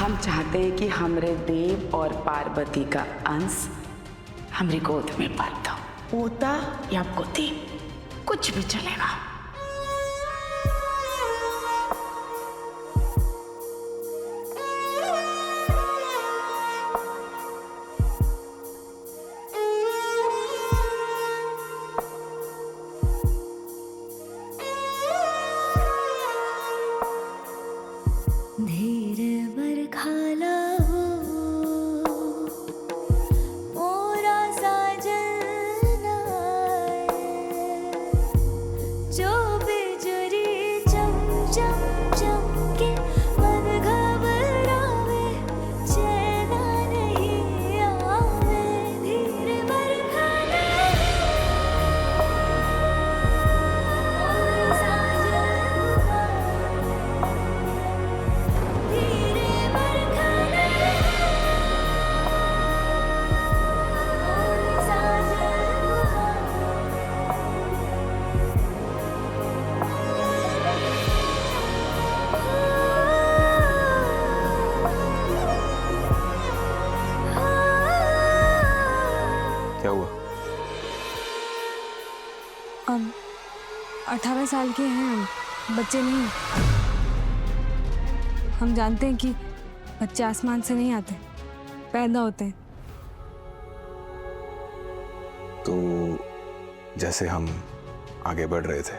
हम चाहते हैं कि हमरे देव और पार्वती का अंश हमारी गोद में भर दो। पोता या पोती कुछ भी चलेगा। धीरे बरखाला हो मोरा साजना, जो बिजुरी चम चम चमके मन घबरावे, चैना नहीं आवे। धीरे बरखाला मोरा साजना, धीरे बरखाला मोरा साजना। क्या हुआ? अब 18 साल के हैं हम, बच्चे नहीं। हम जानते हैं कि बच्चे आसमान से नहीं आते, पैदा होते हैं। तो जैसे हम आगे बढ़ रहे थे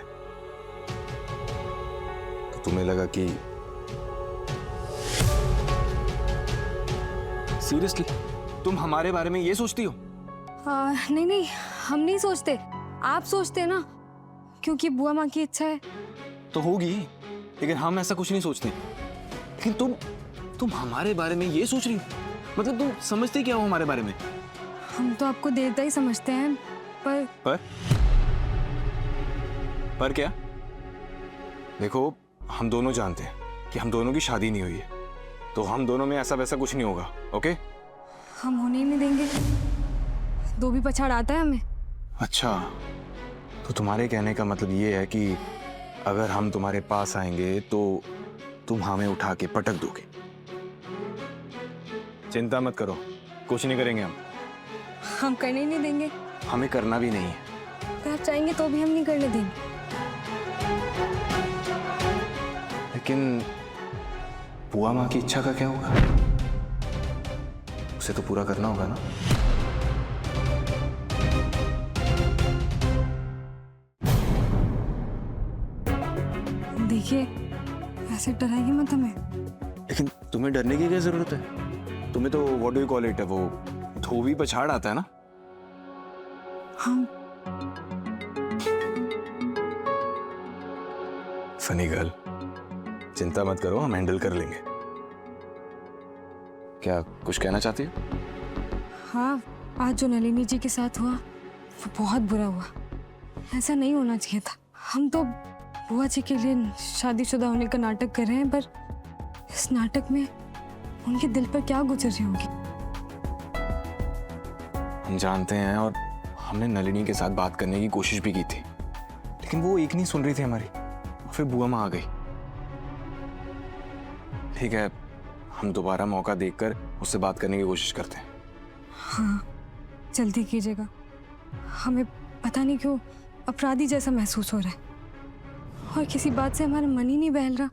तो तुम्हें लगा कि सीरियसली तुम हमारे बारे में ये सोचती हो? नहीं नहीं, हम नहीं सोचते, आप सोचते हैं ना, क्योंकि बुआ माँ की इच्छा है। तो होगी, लेकिन हम ऐसा कुछ नहीं सोचते। लेकिन तुम हमारे बारे में ये सोच रही हो? मतलब तुम समझते क्या हो हमारे बारे में? हम तो आपको देवता ही समझते हैं, पर क्या? देखो, हम दोनों जानते हैं कि हम दोनों की शादी नहीं हुई है, तो हम दोनों में ऐसा वैसा कुछ नहीं होगा। ओके? हम होने ही नहीं देंगे। दो भी पछाड़ आता है हमें। अच्छा, तो तुम्हारे कहने का मतलब ये है कि अगर हम तुम्हारे पास आएंगे तो तुम हमें उठा के पटक दोगे। चिंता मत करो, कुछ नहीं करेंगे हम करने ही नहीं देंगे। हमें करना भी नहीं है। अगर आप चाहेंगे तो भी हम नहीं करने देंगे। लेकिन बुआ माँ की इच्छा का क्या होगा? उसे तो पूरा करना होगा ना। देखिए, ऐसे डराइए मत हमें। लेकिन तुम्हें डरने की क्या जरूरत है? तुम्हें तो what do you call it, वो धोबी पछाड़ आता है ना। हम फनी गर्ल, चिंता मत करो, हम हैंडल कर लेंगे। क्या कुछ कहना चाहती हो? हाँ, आज जो नलिनी जी के साथ हुआ वो बहुत बुरा हुआ। ऐसा नहीं होना चाहिए था। हम तो बुआ जी के लिए शादीशुदा होने का नाटक कर रहे हैं, पर इस नाटक में उनके दिल पर क्या गुजर रही होगी। हम जानते हैं, और हमने नलिनी के साथ बात करने की कोशिश भी की थी, लेकिन वो एक नहीं सुन रही थी हमारी, और फिर बुआ माँ आ गई। ठीक है, हम दोबारा मौका देखकर उससे बात करने की कोशिश करते हैं। हाँ, जल्दी कीजिएगा। हमें पता नहीं क्यों अपराधी जैसा महसूस हो रहा है, और किसी बात से हमारा मन ही नहीं बहल रहा।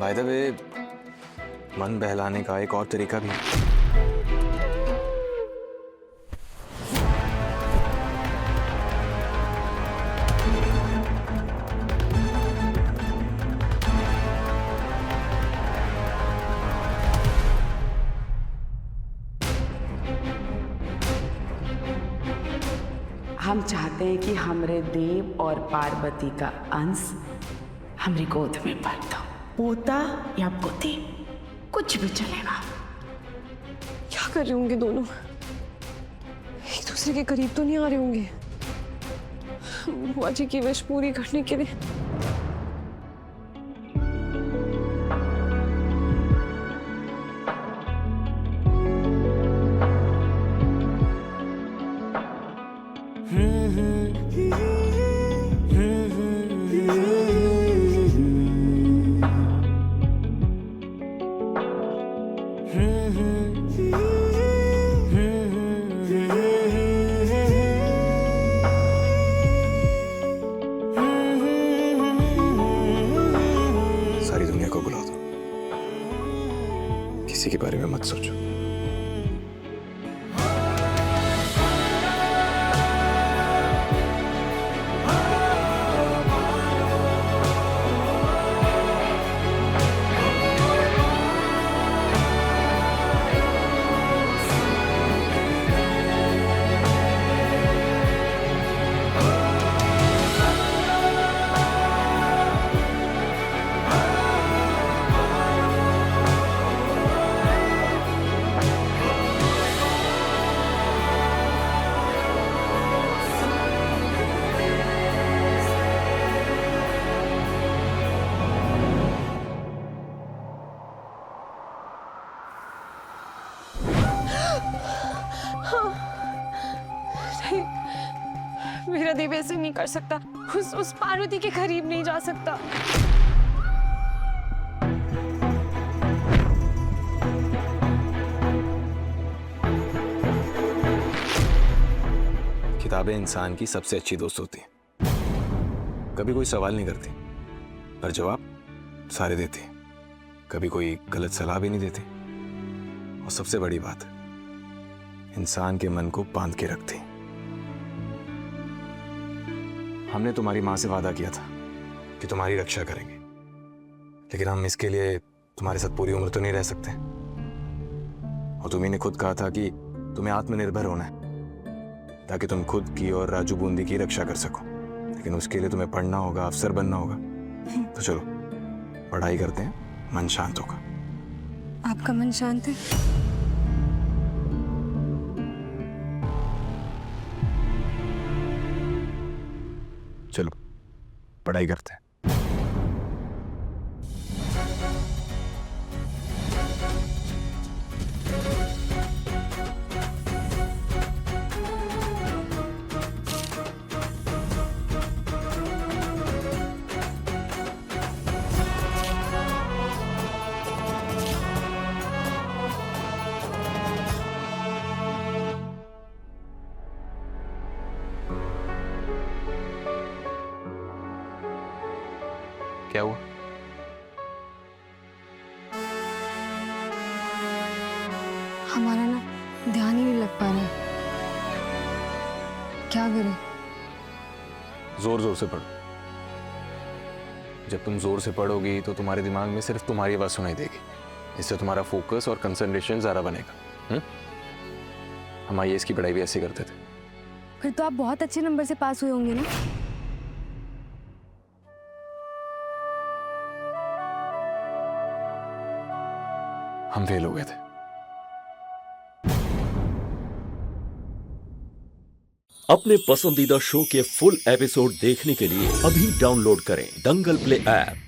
बाय द वे, मन बहलाने का एक और तरीका भी है। हम चाहते हैं कि हमरे देव और पार्वती का अंश हमारी गोद में भर दो। पोता या पोती कुछ भी चलेगा। क्या कर रहे होंगे दोनों? एक दूसरे के करीब तो नहीं आ रहे होंगे बुआ जी की विश पूरी करने के लिए। किसी के बारे में मत सोचो। मेरा देव ऐसे नहीं कर सकता, उस पार्वती के करीब नहीं जा सकता। किताबें इंसान की सबसे अच्छी दोस्त होती हैं। कभी कोई सवाल नहीं करती, पर जवाब सारे देती हैं। कभी कोई गलत सलाह भी नहीं देती, और सबसे बड़ी बात, इंसान के मन को बांध के रखती। हमने तुम्हारी मां से वादा किया था कि तुम्हारी रक्षा करेंगे, लेकिन हम इसके लिए तुम्हारे साथ पूरी उम्र तो नहीं रह सकते। और तुम्ही ने खुद कहा था कि तुम्हें आत्मनिर्भर होना है, ताकि तुम खुद की और राजू बूंदी की रक्षा कर सको। लेकिन उसके लिए तुम्हें पढ़ना होगा, अफसर बनना होगा। तो चलो पढ़ाई करते हैं, मन शांत होगा। आपका मन शांत है? चलो पढ़ाई करते हैं। क्या हुआ? हमारा ना ध्यान ही नहीं लग पा रहा है, क्या करें? जोर जोर से पढ़ो। जब तुम जोर से पढ़ोगी तो तुम्हारे दिमाग में सिर्फ तुम्हारी आवाज सुनाई देगी। इससे तुम्हारा फोकस और कंसंट्रेशन ज्यादा बनेगा। हम आईएएस की पढ़ाई भी ऐसे करते थे। फिर तो आप बहुत अच्छे नंबर से पास हुए होंगे ना? हम फेल हो गए थे। अपने पसंदीदा शो के फुल एपिसोड देखने के लिए अभी डाउनलोड करें दंगल प्ले ऐप।